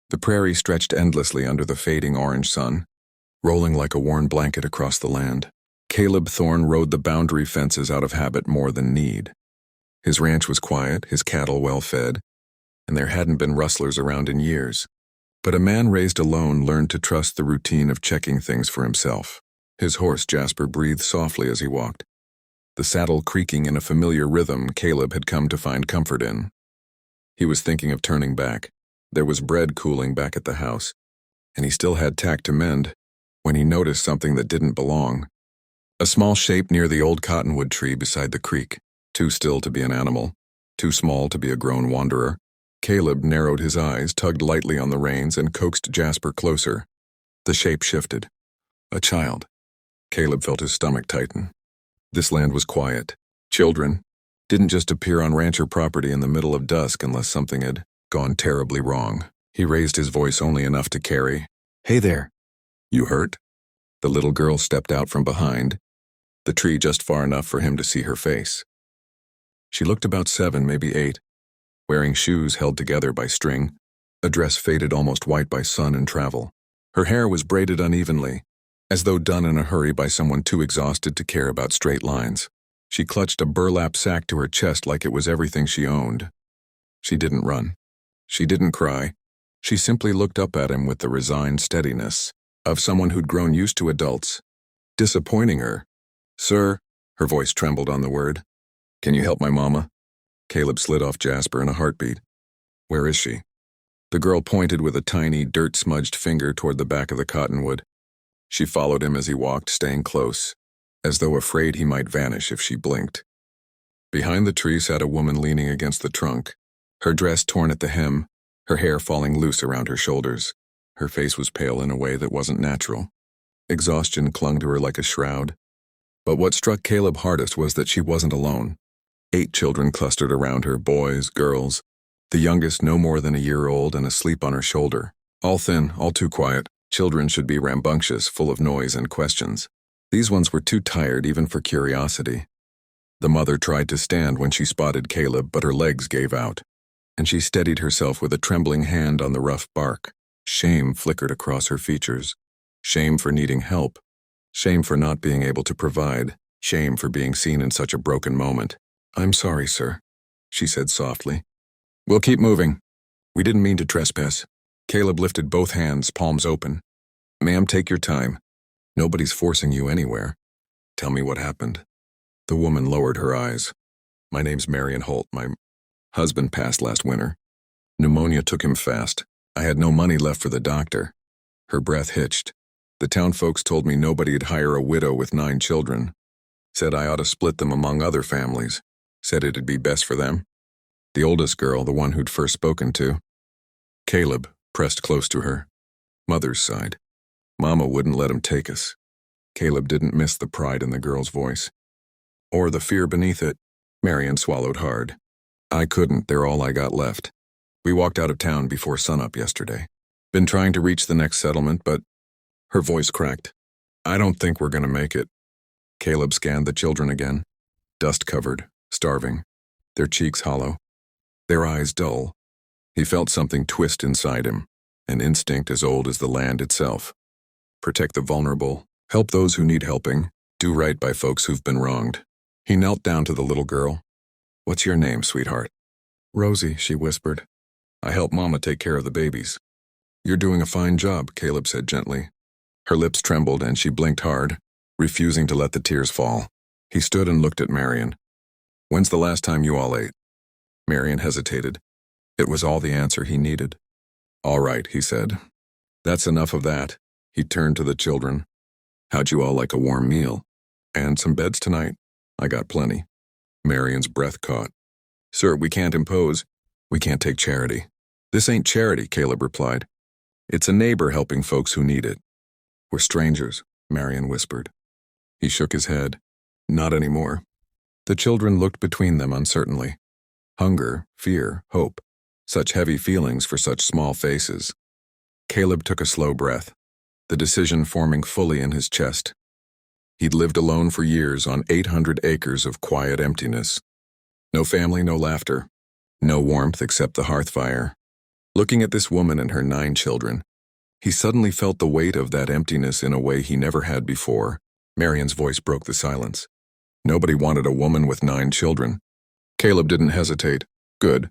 The prairie stretched endlessly under the fading orange sun, rolling like a worn blanket across the land. Caleb Thorne rode the boundary fences out of habit more than need. His ranch was quiet, his cattle well fed, and there hadn't been rustlers around in years. But a man raised alone learned to trust the routine of checking things for himself. His horse, Jasper, breathed softly as he walked, the saddle creaking in a familiar rhythm Caleb had come to find comfort in. He was thinking of turning back. There was bread cooling back at the house, and he still had tack to mend, when he noticed something that didn't belong. A small shape near the old cottonwood tree beside the creek, too still to be an animal, too small to be a grown wanderer. Caleb narrowed his eyes, tugged lightly on the reins, and coaxed Jasper closer. The shape shifted. A child. Caleb felt his stomach tighten. This land was quiet. Children didn't just appear on rancher property in the middle of dusk unless something had gone terribly wrong. He raised his voice only enough to carry. "Hey there. You hurt?" The little girl stepped out from behind, the tree just far enough for him to see her face. She looked about 7, maybe 8, wearing shoes held together by string, a dress faded almost white by sun and travel. Her hair was braided unevenly, as though done in a hurry by someone too exhausted to care about straight lines. She clutched a burlap sack to her chest like it was everything she owned. She didn't run. She didn't cry. She simply looked up at him with the resigned steadiness of someone who'd grown used to adults, disappointing her. "Sir," her voice trembled on the word. "Can you help my mama?" Caleb slid off Jasper in a heartbeat. "Where is she?" The girl pointed with a tiny, dirt-smudged finger toward the back of the cottonwood. She followed him as he walked, staying close, as though afraid he might vanish if she blinked. Behind the tree sat a woman leaning against the trunk, her dress torn at the hem, her hair falling loose around her shoulders. Her face was pale in a way that wasn't natural. Exhaustion clung to her like a shroud. But what struck Caleb hardest was that she wasn't alone. 8 children clustered around her, boys, girls, the youngest no more than a year old and asleep on her shoulder. All thin, all too quiet. Children should be rambunctious, full of noise and questions. These ones were too tired even for curiosity. The mother tried to stand when she spotted Caleb, but her legs gave out, and she steadied herself with a trembling hand on the rough bark. Shame flickered across her features. Shame for needing help. Shame for not being able to provide. Shame for being seen in such a broken moment. "I'm sorry, sir," she said softly. "We'll keep moving. We didn't mean to trespass." Caleb lifted both hands, palms open. "Ma'am, take your time. Nobody's forcing you anywhere. Tell me what happened." The woman lowered her eyes. "My name's Marion Holt. My husband passed last winter. Pneumonia took him fast. I had no money left for the doctor." Her breath hitched. "The town folks told me nobody'd hire a widow with 9 children. Said I ought to split them among other families. Said it'd be best for them." The oldest girl, the one who'd first spoken to. Caleb pressed close to her. "Mother's side. Mama wouldn't let him take us." Caleb didn't miss the pride in the girl's voice, or the fear beneath it. Marion swallowed hard. "I couldn't. They're all I got left. We walked out of town before sunup yesterday. Been trying to reach the next settlement, but..." Her voice cracked. "I don't think we're gonna make it." Caleb scanned the children again. Dust-covered, starving, their cheeks hollow, their eyes dull. He felt something twist inside him, an instinct as old as the land itself. Protect the vulnerable, help those who need helping, do right by folks who've been wronged. He knelt down to the little girl. "What's your name, sweetheart?" "Rosie," she whispered. "I help Mama take care of the babies." "You're doing a fine job," Caleb said gently. Her lips trembled and she blinked hard, refusing to let the tears fall. He stood and looked at Marion. "When's the last time you all ate?" Marion hesitated. It was all the answer he needed. "All right," he said. "That's enough of that." He turned to the children. "How'd you all like a warm meal? And some beds tonight? I got plenty." Marion's breath caught. "Sir, we can't impose. We can't take charity." "This ain't charity," Caleb replied. "It's a neighbor helping folks who need it." "We're strangers," Marion whispered. He shook his head. "Not anymore." The children looked between them uncertainly. Hunger, fear, hope. Such heavy feelings for such small faces. Caleb took a slow breath, the decision forming fully in his chest. He'd lived alone for years on 800 acres of quiet emptiness. No family, no laughter. No warmth except the hearth fire. Looking at this woman and her 9 children, he suddenly felt the weight of that emptiness in a way he never had before. Marion's voice broke the silence. Nobody wanted a woman with 9 children. Caleb didn't hesitate. Good.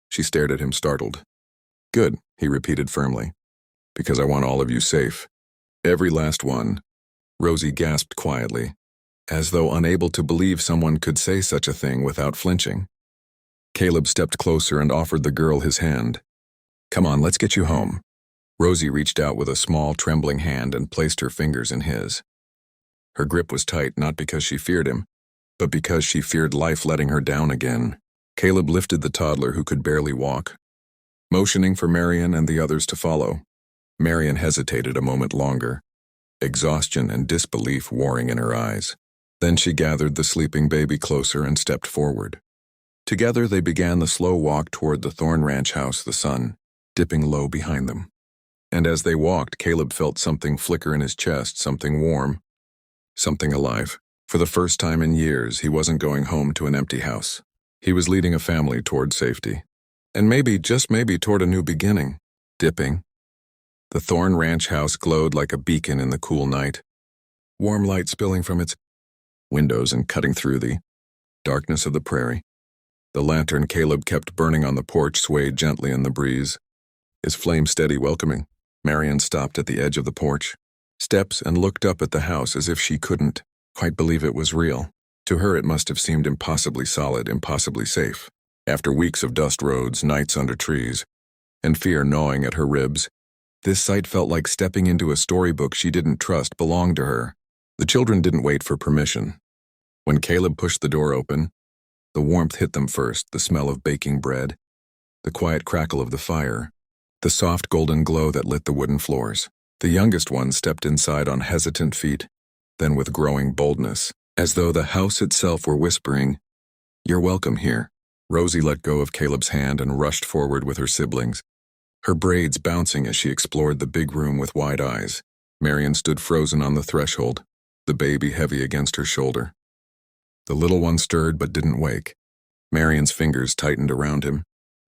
She stared at him, startled. Good, he repeated firmly. Because I want all of you safe. Every last one. Rosie gasped quietly, as though unable to believe someone could say such a thing without flinching. Caleb stepped closer and offered the girl his hand. Come on, let's get you home. Rosie reached out with a small, trembling hand and placed her fingers in his. Her grip was tight, not because she feared him, but because she feared life letting her down again. Caleb lifted the toddler who could barely walk, motioning for Marion and the others to follow. Marion hesitated a moment longer, exhaustion and disbelief warring in her eyes. Then she gathered the sleeping baby closer and stepped forward. Together they began the slow walk toward the Thorn Ranch house, the sun dipping low behind them. And as they walked, Caleb felt something flicker in his chest, something warm, something alive. For the first time in years, he wasn't going home to an empty house. He was leading a family toward safety. And maybe, just maybe, toward a new beginning. Dipping. The Thorn Ranch house glowed like a beacon in the cool night, warm light spilling from its windows and cutting through the darkness of the prairie. The lantern Caleb kept burning on the porch swayed gently in the breeze, its flame steady, welcoming. Marion stopped at the edge of the porch steps and looked up at the house as if she couldn't quite believe it was real. To her it must have seemed impossibly solid, impossibly safe. After weeks of dust roads, nights under trees, and fear gnawing at her ribs, this sight felt like stepping into a storybook she didn't trust belonged to her. The children didn't wait for permission. When Caleb pushed the door open, the warmth hit them first, the smell of baking bread, the quiet crackle of the fire, the soft golden glow that lit the wooden floors. The youngest one stepped inside on hesitant feet, then with growing boldness, as though the house itself were whispering, "You're welcome here." Rosie let go of Caleb's hand and rushed forward with her siblings, her braids bouncing as she explored the big room with wide eyes. Marion stood frozen on the threshold, the baby heavy against her shoulder. The little one stirred but didn't wake. Marion's fingers tightened around him.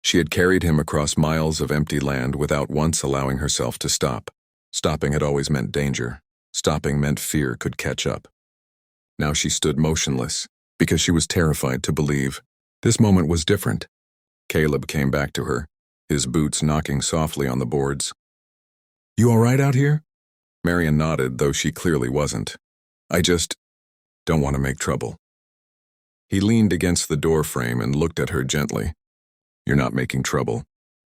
She had carried him across miles of empty land without once allowing herself to stop. Stopping had always meant danger. Stopping meant fear could catch up. Now she stood motionless, because she was terrified to believe. This moment was different. Caleb came back to her, his boots knocking softly on the boards. "You all right out here?" Marion nodded, though she clearly wasn't. "I just don't want to make trouble." He leaned against the door frame and looked at her gently. "You're not making trouble.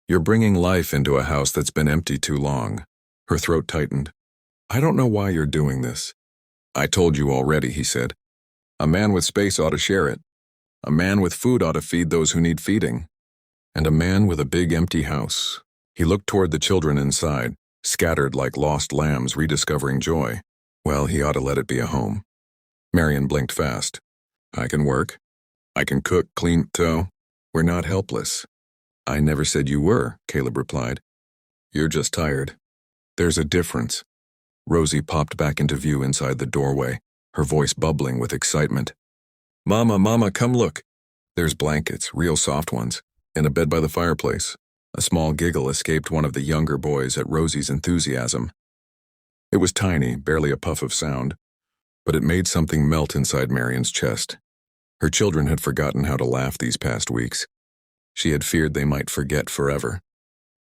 You're bringing life into a house that's been empty too long." Her throat tightened. "I don't know why you're doing this." "I told you already," he said. "A man with space ought to share it. A man with food ought to feed those who need feeding. And a man with a big empty house." He looked toward the children inside, scattered like lost lambs rediscovering joy. Well, he ought to let it be a home. Marion blinked fast. "I can work. I can cook, clean, sew. We're not helpless." "I never said you were," Caleb replied. "You're just tired." "There's a difference." Rosie popped back into view inside the doorway, her voice bubbling with excitement. Mama, come look." There's blankets, real soft ones, and a bed by the fireplace." A small giggle escaped one of the younger boys at Rosie's enthusiasm. It was tiny, barely a puff of sound, but it made something melt inside Marion's chest. Her children had forgotten how to laugh these past weeks. She had feared they might forget forever.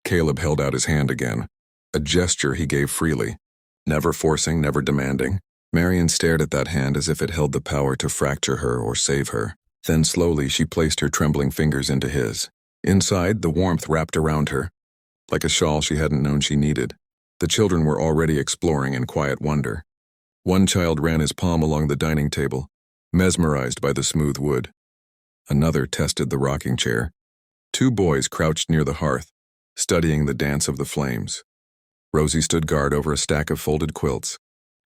Caleb held out his hand again, a gesture he gave freely, never forcing, never demanding. Marion stared at that hand as if it held the power to fracture her or save her. Then slowly she placed her trembling fingers into his. Inside, the warmth wrapped around her, like a shawl she hadn't known she needed. The children were already exploring in quiet wonder. One child ran his palm along the dining table, mesmerized by the smooth wood. Another tested the rocking chair. 2 boys crouched near the hearth, studying the dance of the flames. Rosie stood guard over a stack of folded quilts,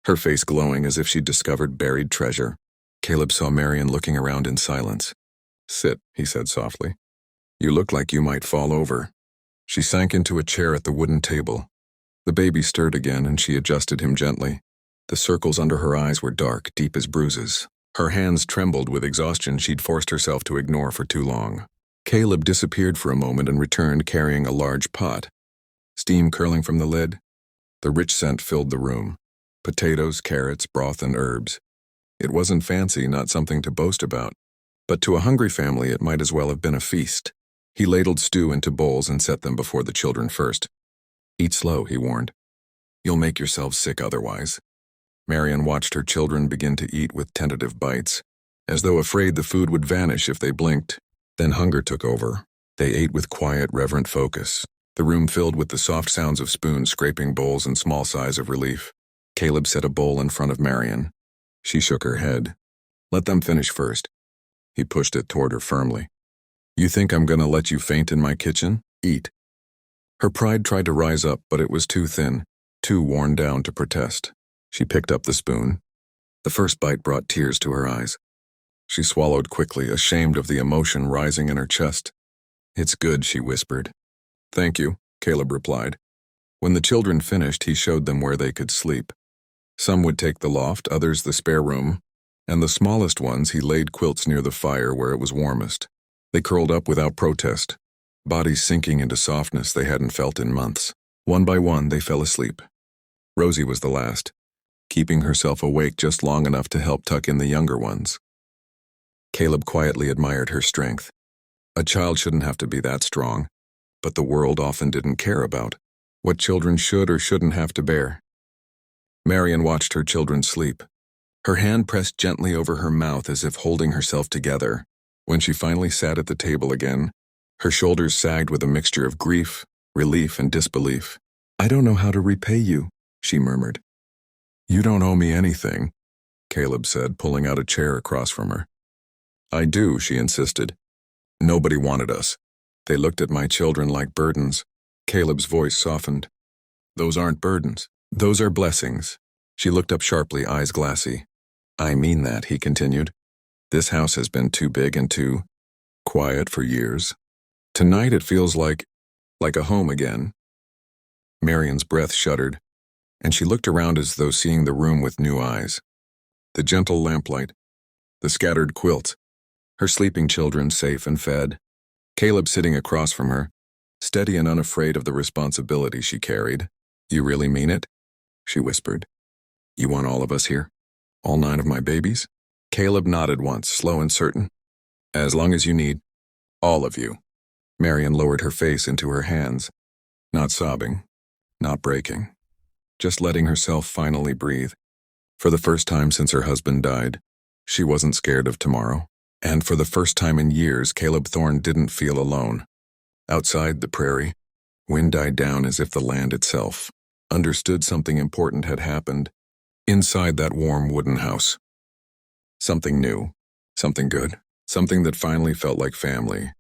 her face glowing as if she'd discovered buried treasure. Caleb saw Marion looking around in silence. "Sit," he said softly. "You look like you might fall over." She sank into a chair at the wooden table. The baby stirred again, and she adjusted him gently. The circles under her eyes were dark, deep as bruises. Her hands trembled with exhaustion she'd forced herself to ignore for too long. Caleb disappeared for a moment and returned carrying a large pot. Steam curling from the lid. The rich scent filled the room. Potatoes, carrots, broth, and herbs. It wasn't fancy, not something to boast about. But to a hungry family, it might as well have been a feast. He ladled stew into bowls and set them before the children first. Eat slow, he warned. You'll make yourselves sick otherwise. Marian watched her children begin to eat with tentative bites, as though afraid the food would vanish if they blinked. Then hunger took over. They ate with quiet, reverent focus. The room filled with the soft sounds of spoons scraping bowls and small sighs of relief. Caleb set a bowl in front of Marian. She shook her head. Let them finish first. He pushed it toward her firmly. You think I'm gonna let you faint in my kitchen? Eat. Her pride tried to rise up, but it was too thin, too worn down to protest. She picked up the spoon. The first bite brought tears to her eyes. She swallowed quickly, ashamed of the emotion rising in her chest. It's good, she whispered. Thank you, Caleb replied. When the children finished, he showed them where they could sleep. Some would take the loft, others the spare room, and the smallest ones he laid quilts near the fire where it was warmest. They curled up without protest, bodies sinking into softness they hadn't felt in months. One by one, they fell asleep. Rosie was the last, keeping herself awake just long enough to help tuck in the younger ones. Caleb quietly admired her strength. A child shouldn't have to be that strong, but the world often didn't care about what children should or shouldn't have to bear. Marian watched her children sleep. Her hand pressed gently over her mouth as if holding herself together. When she finally sat at the table again, her shoulders sagged with a mixture of grief, relief, and disbelief. I don't know how to repay you, she murmured. You don't owe me anything, Caleb said, pulling out a chair across from her. I do, she insisted. Nobody wanted us. They looked at my children like burdens. Caleb's voice softened. Those aren't burdens. Those are blessings. She looked up sharply, eyes glassy. I mean that, he continued. This house has been too big and too quiet for years. Tonight it feels like a home again. Marian's breath shuddered, and she looked around as though seeing the room with new eyes. The gentle lamplight, the scattered quilts, her sleeping children safe and fed, Caleb sitting across from her, steady and unafraid of the responsibility she carried. You really mean it? She whispered. You want all of us here? All 9 of my babies? Caleb nodded once, slow and certain. As long as you need. All of you. Marian lowered her face into her hands, not sobbing, not breaking, just letting herself finally breathe. For the first time since her husband died, she wasn't scared of tomorrow. And for the first time in years, Caleb Thorne didn't feel alone. Outside the prairie, wind died down as if the land itself understood something important had happened. Inside that warm wooden house. Something new, something good, something that finally felt like family.